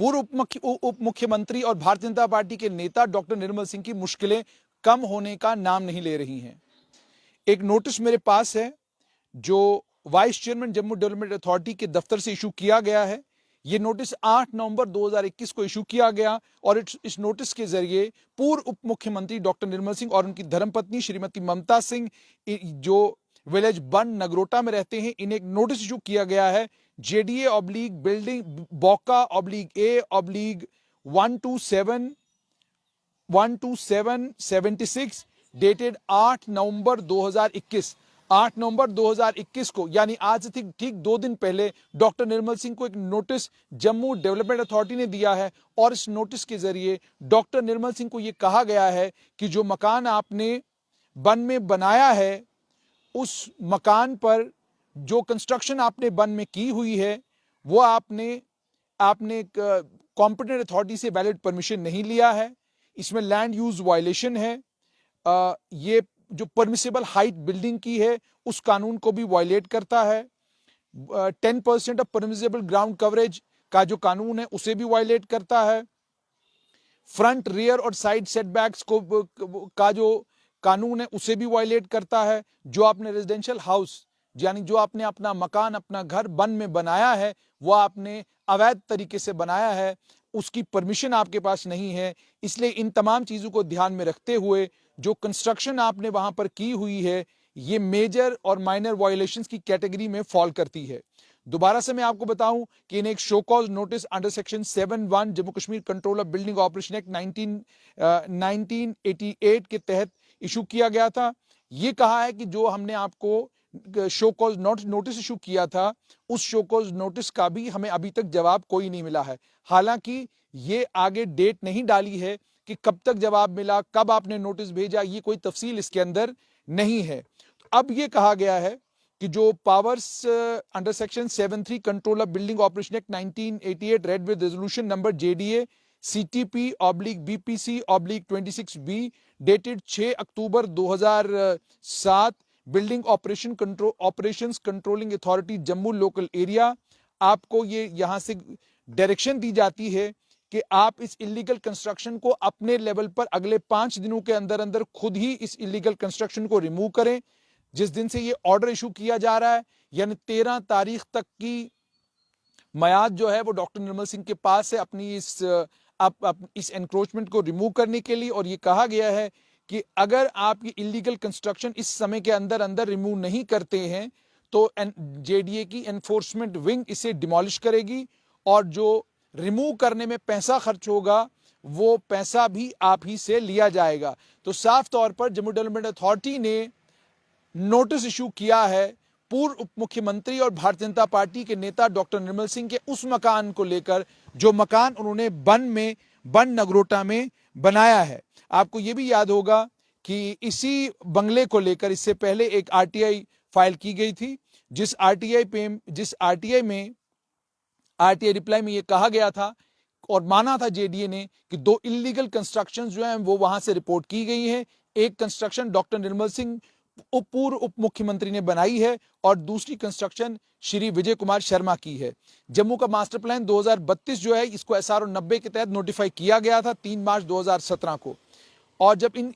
पूर्व उप मुख्यमंत्री और भारतीय जनता पार्टी के नेता डॉक्टर निर्मल सिंह की मुश्किलें कम होने का नाम नहीं ले रही हैं। एक नोटिस मेरे पास है जो vice chairman Jammu development authority के दफ्तर से इशू किया गया है। यह नोटिस 8 नवंबर 2021 को इशू किया गया और इस नोटिस के जरिए पूर्व उप मुख्यमंत्री डॉक्टर निर्मल सिंह और उनकी धर्मपत्नी श्रीमती ममता सिंह जो विलेज बन नगरोटा में रहते हैं, इन्हें एक नोटिस इशू किया गया है JDA ऑब्लिक बिल्डिंग बोका ऑब्लिक A ऑब्लिक 12776 डेटेड 8 नवंबर 2021। 8 नवंबर 2021 को यानी आज से ठीक 2 दिन पहले डॉक्टर निर्मल सिंह को एक नोटिस जम्मू डेवलपमेंट अथॉरिटी ने दिया है और इस नोटिस के जरिए डॉक्टर निर्मल सिंह को यह कहा गया है कि जो मकान आपने बन में बनाया है उस मकान पर जो कंस्ट्रक्शन आपने बन में की हुई है वो आपने कॉम्पिटेंट अथॉरिटी से वैलिड परमिशन नहीं लिया है। इसमें लैंड यूज वायलेशन है। ये जो परमिसेबल हाइट बिल्डिंग की है उस कानून को भी वायलेट करता है। 10% ऑफ परमिसेबल ग्राउंड कवरेज का जो कानून है उसे भी वायलेट करता है। फ्रंट रियर और साइड सेटबैक्स का जो कानून है उसे भी वायलेट करता है। जो आपने रेजिडेंशियल हाउस यानी जो आपने अपना मकान अपना घर वन में बनाया है वो आपने अवैध तरीके से बनाया है, उसकी परमिशन आपके पास नहीं है। इसलिए इन तमाम चीजों को ध्यान में रखते हुए जो कंस्ट्रक्शन आपने वहां पर की हुई है ये मेजर और माइनर वायलेशंस की कैटेगरी में फॉल करती है। दोबारा से मैं आपको बताऊं कि इन्हें एक show cause notice under section 7(1) Jammu Kashmir control of building operation act 1988 के तहत इशू किया गया था। ये कहा है कि जो हमने आपको शो कॉज नोटिस इशू किया था उस शो कॉज नोटिस का भी हमें अभी तक जवाब कोई नहीं मिला है। हालांकि ये आगे डेट नहीं डाली है कि कब तक जवाब मिला, कब आपने नोटिस भेजा, ये कोई तफसील इसके अंदर नहीं है। अब ये कहा गया है कि जो powers under section 7(3) control of building operation act 1988 read with resolution number JDA CTP/BPC/26B dated 6 October 2007 building operations controlling authority Jammu local area, आपको ये यहां से डायरेक्शन दी जाती है कि आप इस इलीगल कंस्ट्रक्शन को अपने लेवल पर अगले 5 दिनों के अंदर अंदर खुद ही इस इलीगल कंस्ट्रक्शन को रिमूव करें। जिस दिन से ये ऑर्डर इशू किया जा रहा है यानी 13 तारीख तक की मयाद जो है वो डॉक्टर निर्मल सिंह के पास है अपनी इस एनक्रोचमेंट को रिमूव करने के लिए। और ये कहा गया है कि अगर आप ये इलीगल कंस्ट्रक्शन इस समय के अंदर अंदर रिमूव नहीं करते हैं तो JDA की एनफोर्समेंट विंग इसे डिमोलिश करेगी और जो रिमूव करने में पैसा खर्च होगा वो पैसा भी आप ही से लिया जाएगा। तो साफ तौर पर जम्मू डेवलपमेंट अथॉरिटी ने नोटिस इशू किया है पूर्व उप मुख्यमंत्री और भारतीय जनता पार्टी के नेता डॉक्टर निर्मल सिंह के उस मकान को लेकर जो मकान उन्होंने बन नगरोटा में बनाया है। आपको यह भी याद होगा कि इसी बंगले को लेकर इससे पहले एक RTI फाइल की गई थी जिस RTI में RTI रिप्लाई में यह कहा गया था और माना था JDA ने कि 2 इलीगल कंस्ट्रक्शन जो हैं वो वहां से रिपोर्ट की गई है। एक कंस्ट्रक्शन डॉक्टर निर्मल सिंह पूर्व उप मुख्यमंत्री ने बनाई है और दूसरी कंस्ट्रक्शन श्री विजय कुमार शर्मा की है। जम्मू का मास्टर प्लान 2032 जो है इसको SRO 90 के तहत नोटिफाई किया गया था 3 मार्च 2017 को। और जब इन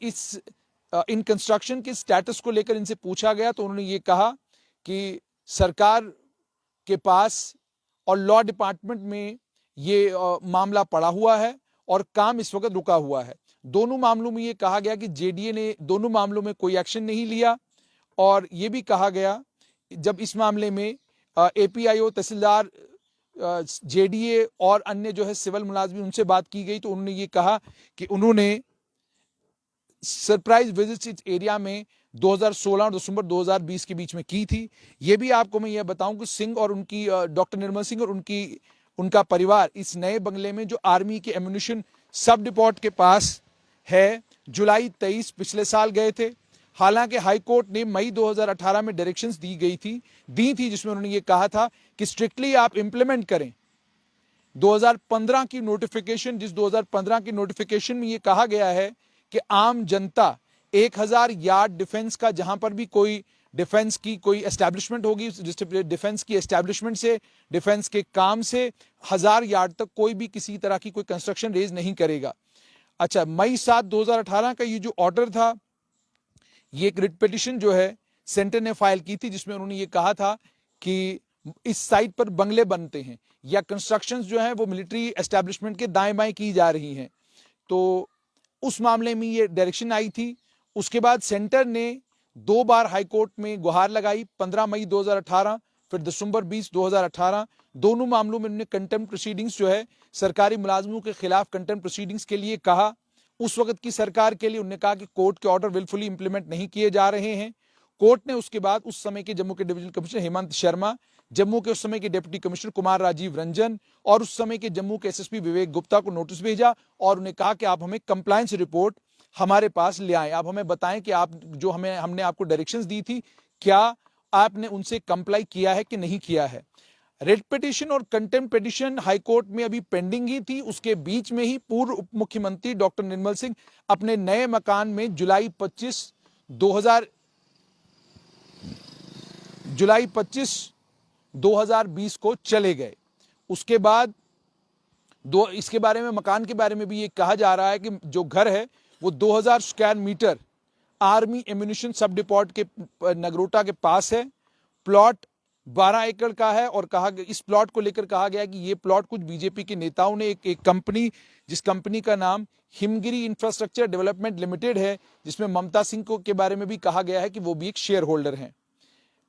कंस्ट्रक्शन के स्टेटस को लेकर इनसे पूछा गया तो उन्होंने ये कहा कि सरकार के पास और लॉ डिपार्टमेंट में ये मामला पड़ा हुआ है और काम इस वक्त रुका हुआ है। दोनों मामलों में ये कहा गया कि JDA ने दोनों मामलों में कोई एक्शन नहीं लिया और ये भी कहा गया जब इस मामले में APIO तहसीलदार JDA और अन्य जो है सिविल मुलाजमीन उनसे बात की गई तो उन्होंने ये कहा कि उन्होंने सरप्राइज विजिट इस एरिया में 2016 और दिसंबर 2020 के बीच में की थी। ये भी आपको मैं ये बताऊं कि सिंह और उनकी डॉक्टर निर्मल सिंह और उनका परिवार इस नए बंगले में जो आर्मी के एम्युनिशन सब डिपोट के पास है जुलाई 23 पिछले साल गए थे। हालांकि हाई कोर्ट ने मई 2018 में डायरेक्शंस दी थी जिसमें उन्होंने ये कहा था कि स्ट्रिक्टली आप इंप्लीमेंट करें 2015 की नोटिफिकेशन, जिस 2015 की नोटिफिकेशन में ये कहा गया है कि आम जनता 1000 यार्ड डिफेंस का जहां पर भी कोई डिफेंस की कोई एस्टैब्लिशमेंट होगी, डिफेंस की एस्टैब्लिशमेंट से, डिफेंस के काम से 1000 यार्ड तक कोई भी किसी तरह की कोई कंस्ट्रक्शन रेज नहीं करेगा। अच्छा, मई 7 2018 का ये जो ऑर्डर था, ये एक रिट पिटिशन जो है सेंटर ने फाइल की थी, जिसमें उन्होंने ये कहा था कि इस साइट पर बंगले बनते हैं या कंस्ट्रक्शन जो है वो मिलिट्री एस्टैब्लिशमेंट के दाएं बाएं की जा रही हैं। तो उस मामले में ये डायरेक्शन आई थी। उसके बाद सेंटर ने 2 बार हाईकोर्ट में गुहार लगाई, 15 मई 2018, फिर दिसंबर 20 2018। दोनों मामलों में उन्होंने कंटेम्प्ट प्रोसीडिंग्स जो है सरकारी मुलाजमों के खिलाफ कंटेम्प्ट प्रोसीडिंग्स के लिए कहा। उस वक्त की सरकार के लिए उन्होंने कहा कि कोर्ट के ऑर्डर विलफुली इंप्लीमेंट नहीं किए जा रहे हैं। कोर्ट ने उसके बाद उस समय के जम्मू के डिवीजनल कमिश्नर हेमंत शर्मा, जम्मू के उस समय के डिप्टी कमिश्नर कुमार राजीव रंजन और उस समय के जम्मू के एसएसपी विवेक गुप्ता को नोटिस भेजा और उन्हें कहा कि आप हमें कंप्लायंस रिपोर्ट हमारे पास ले आए, आप हमें बताएं कि आप जो हमने आपको डायरेक्शंस दी थी, क्या आपने उनसे कंप्लाई किया है कि नहीं किया है। रिट पिटीशन और कंटेम्प्ट पिटीशन हाईकोर्ट में अभी पेंडिंग ही थी। उसके बीच में ही पूर्व उप मुख्यमंत्री डॉक्टर निर्मल सिंह अपने नए मकान में जुलाई 25 2020 को चले गए। उसके बाद इसके बारे में, मकान के बारे में भी ये कहा जा रहा है कि जो घर है वो 2000 स्क्वायर मीटर आर्मी एम्यूनिशन सब डिपोट के नगरोटा के पास है। प्लॉट 12 एकड़ का है और कहा, इस प्लॉट को लेकर कहा गया कि ये प्लॉट कुछ बीजेपी के नेताओं ने एक कंपनी, जिस कंपनी का नाम हिमगिरी इंफ्रास्ट्रक्चर डेवलपमेंट लिमिटेड है, जिसमें ममता सिंह को के बारे में भी कहा गया है कि वो भी एक शेयर होल्डर हैं।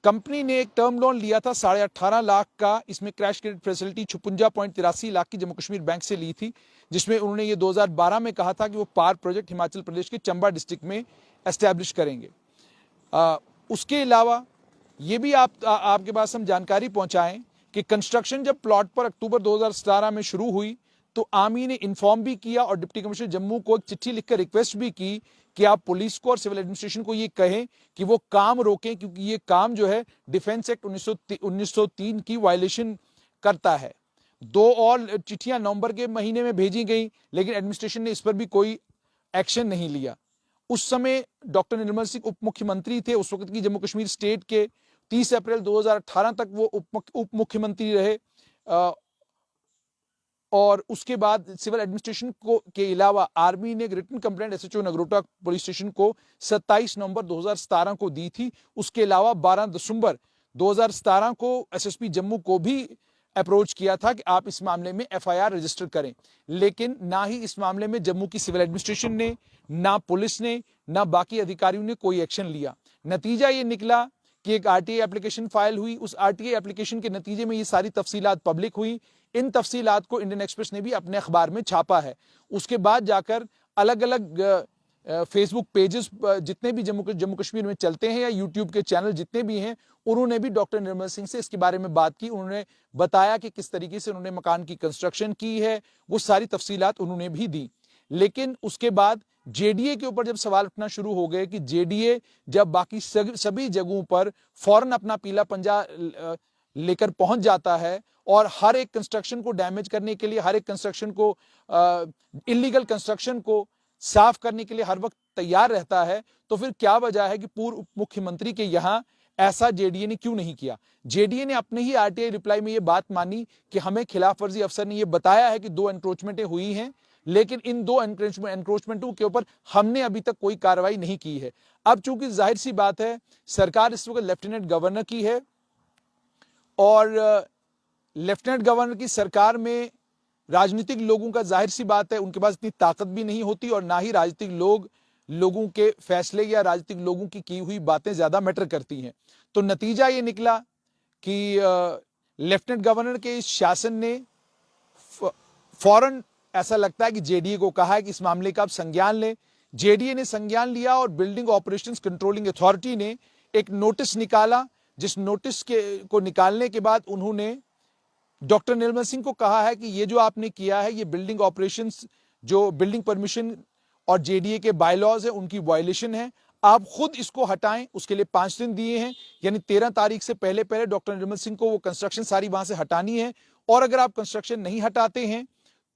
कंपनी ने एक टर्म लोन लिया था 18.5 लाख का, इसमें क्रैश क्रेडिट फैसिलिटी 56.83 लाख की जम्मू कश्मीर बैंक से ली थी, जिसमें उन्होंने ये 2012 में कहा था कि वो पार प्रोजेक्ट हिमाचल प्रदेश के चंबा डिस्ट्रिक्ट में एस्टैब्लिश करेंगे। उसके अलावा ये भी आपके पास हम जानकारी पहुंचाएं कि कंस्ट्रक्शन जब प्लॉट पर अक्टूबर 2017 में शुरू हुई तो आर्मी ने इन्फॉर्म भी किया और डिप्टी कमिश्नर जम्मू को एक चिट्ठी लिखकर रिक्वेस्ट भी की कि आप पुलिस को और सिविल एडमिनिस्ट्रेशन को ये कहें कि वो काम रोकें, क्योंकि ये काम जो है डिफेंस एक्ट 1903 की वायलेशन करता है। 2 और चिट्ठियां नवंबर के महीने में भेजी गई, लेकिन एडमिनिस्ट्रेशन ने इस पर भी कोई एक्शन नहीं लिया। उस समय डॉक्टर निर्मल सिंह उप मुख्यमंत्री थे, उस वक्त की जम्मू कश्मीर स्टेट के। 30 अप्रैल 2018 तक वो उप मुख्यमंत्री रहे और उसके बाद सिविल एडमिनिस्ट्रेशन को के अलावा आर्मी ने written complaint SHO Nagrota police station को 27 नवंबर 2017 को दी थी। उसके अलावा 12 दिसंबर 2017 को एसएसपी जम्मू को भी अप्रोच किया था कि आप इस मामले में एफआईआर रजिस्टर करें, लेकिन ना ही इस मामले में जम्मू की सिविल एडमिनिस्ट्रेशन ने, ना पुलिस ने, ना बाकी अधिकारियों ने कोई एक्शन लिया। नतीजा ये निकला कि एक आरटीआई एप्लीकेशन फाइल हुई। उस आरटीआई एप्लीकेशन के नतीजे में ये सारी तफसीलात पब्लिक हुई। इन तफसीलात को इंडियन एक्सप्रेस ने भी अपने अखबार में छापा है। उसके बाद जाकर अलग अलग फेसबुक पेजेस जितने भी जम्मू कश्मीर में चलते हैं या यूट्यूब के चैनल जितने भी हैं, उन्होंने भी डॉक्टर निर्मल सिंह से इसके बारे में बात की। उन्होंने बताया कि किस तरीके से उन्होंने मकान की कंस्ट्रक्शन की है, वो सारी तफसीलात उन्होंने भी दी। लेकिन उसके बाद जेडीए के ऊपर जब सवाल उठना शुरू हो गए कि जेडीए जब बाकी सभी जगहों पर फौरन अपना पीला पंजा लेकर पहुंच जाता है और हर एक कंस्ट्रक्शन को डैमेज करने के लिए, हर एक कंस्ट्रक्शन को, इलीगल कंस्ट्रक्शन को साफ करने के लिए हर वक्त तैयार रहता है, तो फिर क्या वजह है कि पूर्व उप मुख्यमंत्री के यहां ऐसा जेडीए ने क्यों नहीं किया। जेडीए ने अपने ही आरटीआई रिप्लाई में यह बात मानी कि हमें खिलाफ वर्जी अफसर ने यह बताया है कि 2 एनक्रोचमेंटें हुई हैं, लेकिन इन 2 एनक्रोचमेंटों के ऊपर हमने अभी तक कोई कार्रवाई नहीं की है। अब चूंकि जाहिर सी बात है सरकार इस वक्त लेफ्टिनेंट गवर्नर की है और लेफ्टिनेंट गवर्नर की सरकार में राजनीतिक लोगों का जाहिर सी बात है उनके पास इतनी ताकत भी नहीं होती और ना ही राजनीतिक लोगों के फैसले या राजनीतिक लोगों की हुई बातें ज्यादा मैटर करती हैं। तो नतीजा ये निकला कि लेफ्टिनेंट गवर्नर के इस शासन ने फौरन, ऐसा लगता है कि जेडीए को कहा है कि इस मामले का आप संज्ञान लें। जेडीए ने संज्ञान लिया और बिल्डिंग ऑपरेशंस कंट्रोलिंग अथॉरिटी ने एक नोटिस निकाला, जिस नोटिस को निकालने के बाद उन्होंने डॉक्टर निर्मल सिंह को कहा है कि ये जो आपने किया है ये बिल्डिंग ऑपरेशंस, जो बिल्डिंग परमिशन और जेडीए के बायलॉज है उनकी वायलेशन है, आप खुद इसको हटाएं। उसके लिए 5 दिन दिए हैं, यानी 13 तारीख से पहले डॉक्टर निर्मल सिंह को वो कंस्ट्रक्शन सारी वहां से हटानी है और अगर आप कंस्ट्रक्शन नहीं हटाते हैं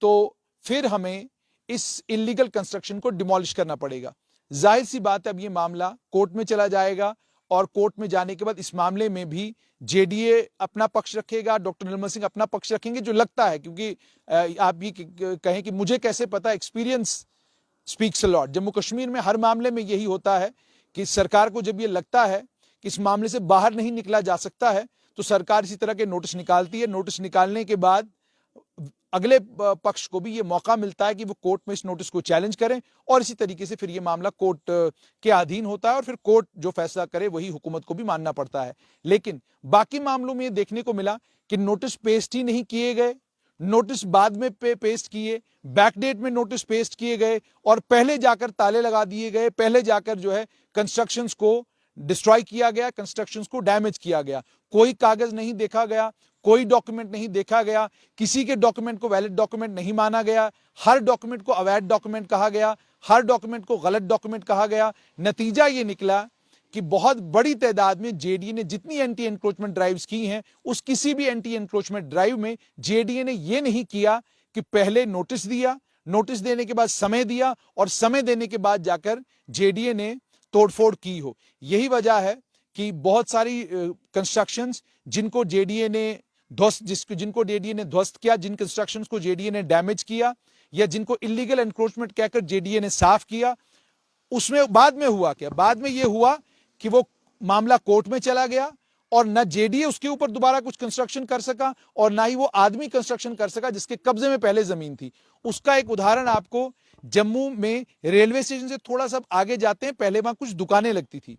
तो फिर हमें इस इलीगल कंस्ट्रक्शन को डिमोलिश करना पड़ेगा। जाहिर सी बात है अब ये मामला कोर्ट में चला जाएगा और कोर्ट में जाने के बाद इस मामले में भी जेडीए अपना पक्ष रखेगा, डॉक्टर निर्मल सिंह अपना पक्ष रखेंगे, जो लगता है, क्योंकि आप ये कहें कि मुझे कैसे पता, experience speaks a lot. Jammu Kashmir में हर मामले में यही होता है कि सरकार को जब ये लगता है कि इस मामले से बाहर नहीं निकला जा सकता है तो सरकार इसी तरह के नोटिस निकालती है। नोटिस निकालने के बाद अगले पक्ष को भी ये मौका मिलता है कि वो कोर्ट में इस नोटिस को चैलेंज करें और इसी तरीके से फिर ये मामला कोर्ट के अधीन होता है और फिर कोर्ट जो फैसला करे वही हुकूमत को भी मानना पड़ता है। लेकिन बाकी मामलों में ये देखने को मिला कि नोटिस पेस्ट ही नहीं किए गए, नोटिस बाद में पेस्ट किए, बैकडेट में नोटिस पेस्ट किए गए और पहले जाकर ताले लगा दिए गए, पहले जाकर जो है कंस्ट्रक्शंस को डिस्ट्रॉय किया गया, कंस्ट्रक्शंस को डैमेज किया गया। कोई कागज नहीं देखा गया, कोई डॉक्यूमेंट नहीं देखा गया, किसी के डॉक्यूमेंट को वैलिड डॉक्यूमेंट नहीं माना गया, हर डॉक्यूमेंट को अवैध डॉक्यूमेंट कहा गया, हर डॉक्यूमेंट को गलत डॉक्यूमेंट कहा गया। नतीजा ये निकला कि बहुत बड़ी तादाद में जेडीए ने जितनी एंटी एनक्रोचमेंट ड्राइव्स की हैं, उस किसी भी एंटी एनक्रोचमेंट ड्राइव में जेडीए ने यह नहीं किया कि पहले नोटिस दिया, नोटिस देने के बाद समय दिया और समय देने के बाद जाकर जेडीए ने तोड़फोड़ की हो। यही वजह है कि बहुत सारी कंस्ट्रक्शंस जिनको जेडीए ने जिनको जेडीए ने ध्वस्त किया, जिन कंस्ट्रक्शंस को जेडीए ने डैमेज किया या जिनको इलीगल एनक्रोचमेंट कहकर जेडीए ने साफ किया, उसमें बाद में हुआ क्या? बाद में यह हुआ कि वो मामला कोर्ट में चला गया और न जेडीए उसके ऊपर दोबारा कुछ कंस्ट्रक्शन कर सका और ना ही वो आदमी कंस्ट्रक्शन कर सका जिसके कब्जे में पहले जमीन थी। उसका एक उदाहरण आपको जम्मू में रेलवे स्टेशन से थोड़ा सा आगे जाते हैं, पहले वहां कुछ दुकानें लगती थी,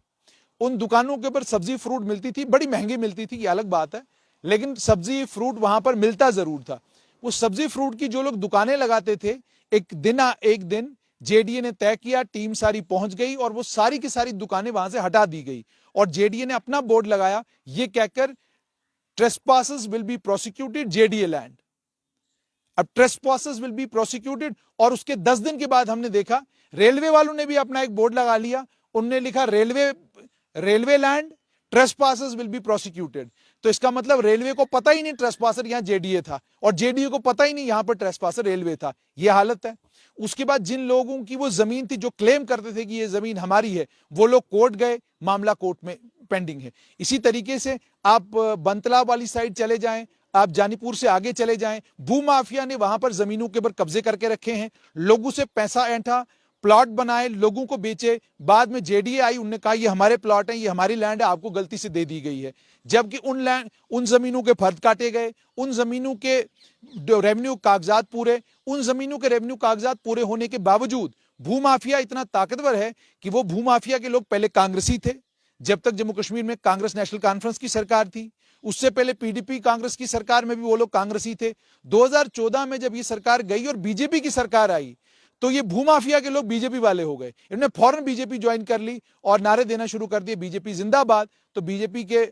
उन दुकानों के ऊपर सब्जी फ्रूट मिलती थी, बड़ी महंगी मिलती थी, ये अलग बात है, लेकिन सब्जी फ्रूट वहां पर मिलता जरूर था। वो सब्जी फ्रूट की जो लोग दुकानें लगाते थे, एक दिन जेडीए ने तय किया, टीम सारी पहुंच गई और वो सारी की सारी दुकानें वहां से हटा दी गई और जेडीए ने अपना बोर्ड लगाया ये कहकर trespassers will be prosecuted JDA land. अब ट्रेसपासर्स विल बी प्रोसिक्यूटेड और उसके 10 दिन के बाद हमने देखा रेलवे वालों ने भी अपना एक बोर्ड लगा लिया, उनने लिखा railway land trespassers will be prosecuted. तो इसका मतलब रेलवे को पता ही नहीं ट्रेसपासर यहां जेडीए था और जेडीए को पता ही नहीं यहां पर ट्रेसपासर रेलवे था। यह हालत है। उसके बाद जिन लोगों की वो जमीन थी जो क्लेम करते थे कि ये जमीन हमारी है, वो लोग कोर्ट गए, मामला कोर्ट में पेंडिंग है। इसी तरीके से आप बंतला वाली साइड चले जाएं, आप जानीपुर से आगे चले जाएं, भूमाफिया ने वहां पर जमीनों के ऊपर कब्जे करके रखे हैं, लोगों से पैसा ऐंठा, प्लॉट बनाए, लोगों को बेचे, बाद में जेडीए आई, उन्होंने कहा ये हमारे प्लॉट हैं, ये हमारी लैंड है, आपको गलती से दे दी गई है। जबकि उन जमीनों के फर्द काटे गए, उन जमीनों के रेवेन्यू कागजात पूरे होने के बावजूद भूमाफिया इतना ताकतवर है कि वो भूमाफिया के लोग पहले कांग्रेसी थे। जब तक जम्मू कश्मीर में कांग्रेस नेशनल कॉन्फ्रेंस की सरकार थी, उससे पहले पीडीपी कांग्रेस की सरकार में भी वो लोग कांग्रेसी थे। 2014 में जब ये सरकार गई और बीजेपी की सरकार आई तो ये भूमाफिया के लोग बीजेपी वाले हो गए, इन्होंने फौरन बीजेपी ज्वाइन कर ली और नारे देना शुरू कर दिए बीजेपी जिंदाबाद। तो बीजेपी के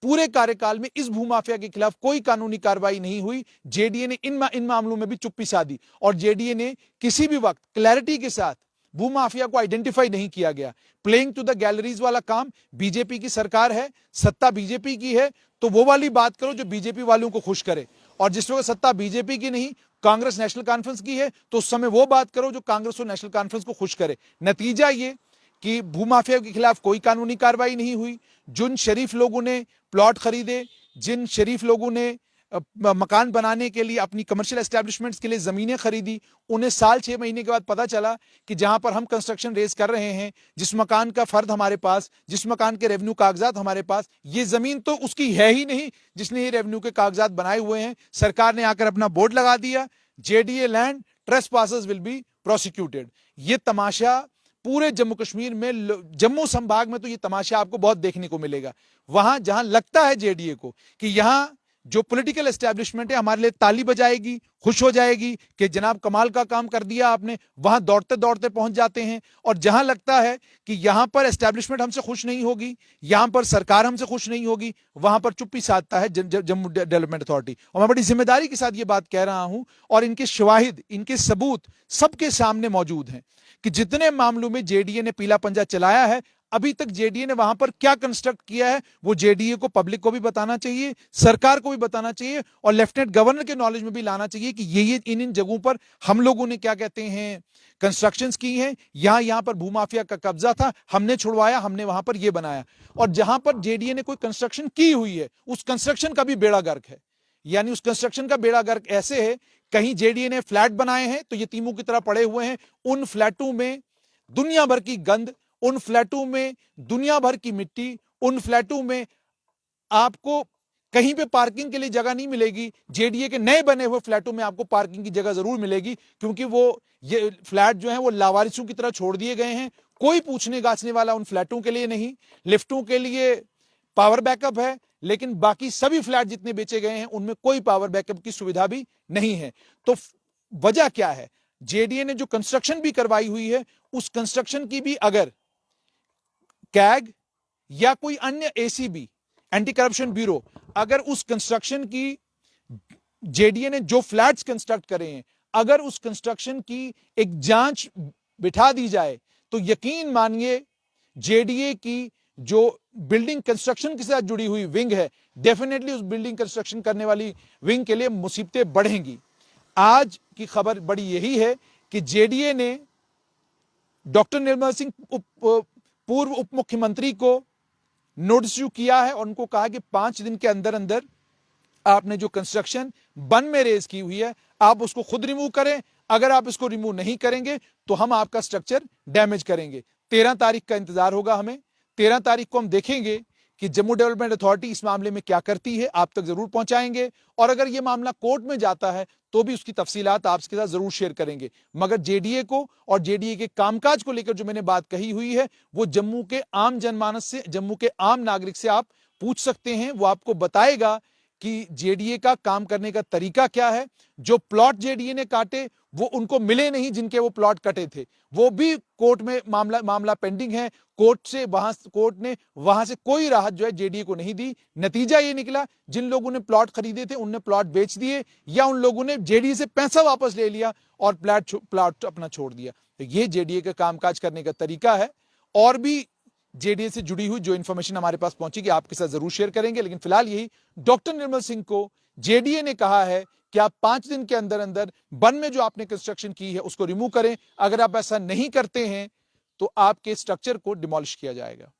पूरे कार्यकाल में इस भूमाफिया के खिलाफ कोई कानूनी कार्रवाई नहीं हुई। जेडीए ने इन मामलों में भी चुप्पी साधी और जेडीए ने किसी भी वक्त क्लैरिटी के साथ भूमाफिया को आइडेंटिफाई नहीं किया गया। प्लेइंग टू द गैलरीज वाला काम, बीजेपी की सरकार है, सत्ता बीजेपी की है, तो वो वाली बात करो जो बीजेपी वालों को खुश करे, और जिस वक्त सत्ता बीजेपी की नहीं कांग्रेस नेशनल कॉन्फ्रेंस की है तो उस समय वो बात करो जो कांग्रेस और नेशनल कॉन्फ्रेंस को खुश करे। नतीजा ये कि भूमाफिया के खिलाफ कोई कानूनी कार्रवाई नहीं हुई। जिन शरीफ लोगों ने प्लॉट खरीदे, जिन शरीफ लोगों ने मकान बनाने के लिए, अपनी कमर्शियल एस्टेब्लिशमेंट्स के लिए जमीनें खरीदी, उन्हें साल 6 महीने के बाद पता चला कि जहां पर हम कंस्ट्रक्शन रेज कर रहे हैं, जिस मकान का फर्द हमारे पास, जिस मकान के रेवेन्यू कागजात हमारे पास, ये जमीन तो उसकी है ही नहीं जिसने ये रेवेन्यू के कागजात बनाए हुए हैं। सरकार ने आकर अपना बोर्ड लगा दिया, JDA land trespassers will be prosecuted. ये तमाशा पूरे जम्मू कश्मीर में, जम्मू संभाग में तो ये तमाशा आपको बहुत देखने को मिलेगा। वहां जहां लगता है जेडीए को कि यहां जो पॉलिटिकल एस्टेब्लिशमेंट है हमारे लिए ताली बजाएगी, खुश हो जाएगी कि जनाब कमाल का काम कर दिया आपने, वहां दौड़ते दौड़ते पहुंच जाते हैं। और जहां लगता है कि यहां पर एस्टेब्लिशमेंट हमसे खुश नहीं होगी, यहां पर सरकार हमसे खुश नहीं होगी, वहां पर चुप्पी साधता है जम्मू डेवलपमेंट अथॉरिटी। और मैं बड़ी जिम्मेदारी के साथ ये बात कह रहा हूं और इनके शवाहिद, इनके सबूत सबके सामने मौजूद हैं कि जितने मामलों में जेडीए ने पीला पंजा चलाया है, अभी तक जेडीए ने वहां पर क्या कंस्ट्रक्ट किया है वो जेडीए को, पब्लिक को भी बताना चाहिए, सरकार को भी बताना चाहिए और लेफ्टिनेंट गवर्नर के नॉलेज में भी लाना चाहिए कि ये इन जगहों पर हम लोगों ने क्या कहते हैं कंस्ट्रक्शंस की हैं, यहां पर भूमाफिया का कब्जा था, हमने छुड़वाया, हमने वहां पर ये बनाया। और जहां पर जेडीए ने कोई कंस्ट्रक्शन की हुई है उस कंस्ट्रक्शन का भी बेड़ा गर्क है। यानी उस कंस्ट्रक्शन का बेड़ा गर्क ऐसे है, कहीं जेडीए ने फ्लैट बनाए हैं तो ये यतीमों की तरह पड़े हुए हैं, उन फ्लैटों में दुनिया भर की गंद, उन फ्लैटों में दुनिया भर की मिट्टी, उन फ्लैटों में आपको कहीं पे पार्किंग के लिए जगह नहीं मिलेगी। जेडीए के नए बने हुए फ्लैटों में आपको पार्किंग की जगह जरूर मिलेगी, क्योंकि वो ये फ्लैट जो है वो लावारिसों की तरह छोड़ दिए गए हैं। कोई पूछने गाछने वाला उन फ्लैटों के लिए नहीं। लिफ्टों के लिए पावर बैकअप है, लेकिन बाकी सभी फ्लैट जितने बेचे गए हैं उनमें कोई पावर बैकअप की सुविधा भी नहीं है। तो वजह क्या है? जेडीए ने जो कंस्ट्रक्शन भी करवाई हुई है उस कंस्ट्रक्शन की भी अगर कैग या कोई अन्य एसीबी, एंटी करप्शन ब्यूरो, अगर उस कंस्ट्रक्शन की जेडीए ने जो फ्लैट्स कंस्ट्रक्ट करे हैं अगर उस कंस्ट्रक्शन की एक जांच बिठा दी जाए तो यकीन मानिए जेडीए की जो बिल्डिंग कंस्ट्रक्शन के साथ जुड़ी हुई विंग है, डेफिनेटली उस बिल्डिंग कंस्ट्रक्शन करने वाली विंग के लिए मुसीबतें बढ़ेंगी। आज की खबर बड़ी यही है कि जेडीए ने डॉक्टर निर्मल सिंह पूर्व उप मुख्यमंत्री को नोटिस इशू किया है और उनको कहा कि 5 दिन के अंदर अंदर आपने जो कंस्ट्रक्शन बन में रेज की हुई है आप उसको खुद रिमूव करें। अगर आप इसको रिमूव नहीं करेंगे तो हम आपका स्ट्रक्चर डैमेज करेंगे। 13 तारीख का इंतजार होगा हमें। 13 तारीख को हम देखेंगे कि जम्मू डेवलपमेंट अथॉरिटी इस मामले में क्या करती है, आप तक जरूर पहुंचाएंगे। और अगर यह मामला कोर्ट में जाता है तो भी उसकी तफसीलात आपके साथ जरूर शेयर करेंगे। मगर जेडीए को और जेडीए के कामकाज को लेकर जो मैंने बात कही हुई है वो जम्मू के आम जनमानस से, जम्मू के आम नागरिक से आप पूछ सकते हैं। वो आपको बताएगा कि जेडीए का काम करने का तरीका क्या है। जो प्लॉट जेडीए ने काटे वो उनको मिले नहीं, जिनके वो प्लॉट कटे थे वो भी कोर्ट में मामला पेंडिंग है। कोर्ट ने वहां से कोई राहत जो है जेडीए को नहीं दी। नतीजा ये निकला जिन लोगों ने प्लॉट खरीदे थे उनने प्लॉट बेच दिए या उन लोगों ने जेडीए से पैसा वापस ले लिया और प्लॉट अपना छोड़ दिया। तो ये जेडीए का कामकाज करने का तरीका है। और भी जेडीए से जुड़ी हुई जो इंफॉर्मेशन हमारे पास पहुंचेगी आपके साथ जरूर शेयर करेंगे। लेकिन फिलहाल यही, डॉक्टर निर्मल सिंह को जेडीए ने कहा है कि आप 5 दिन के अंदर अंदर बन में जो आपने कंस्ट्रक्शन की है उसको रिमूव करें। अगर आप ऐसा नहीं करते हैं तो आपके स्ट्रक्चर को डिमोलिश किया जाएगा।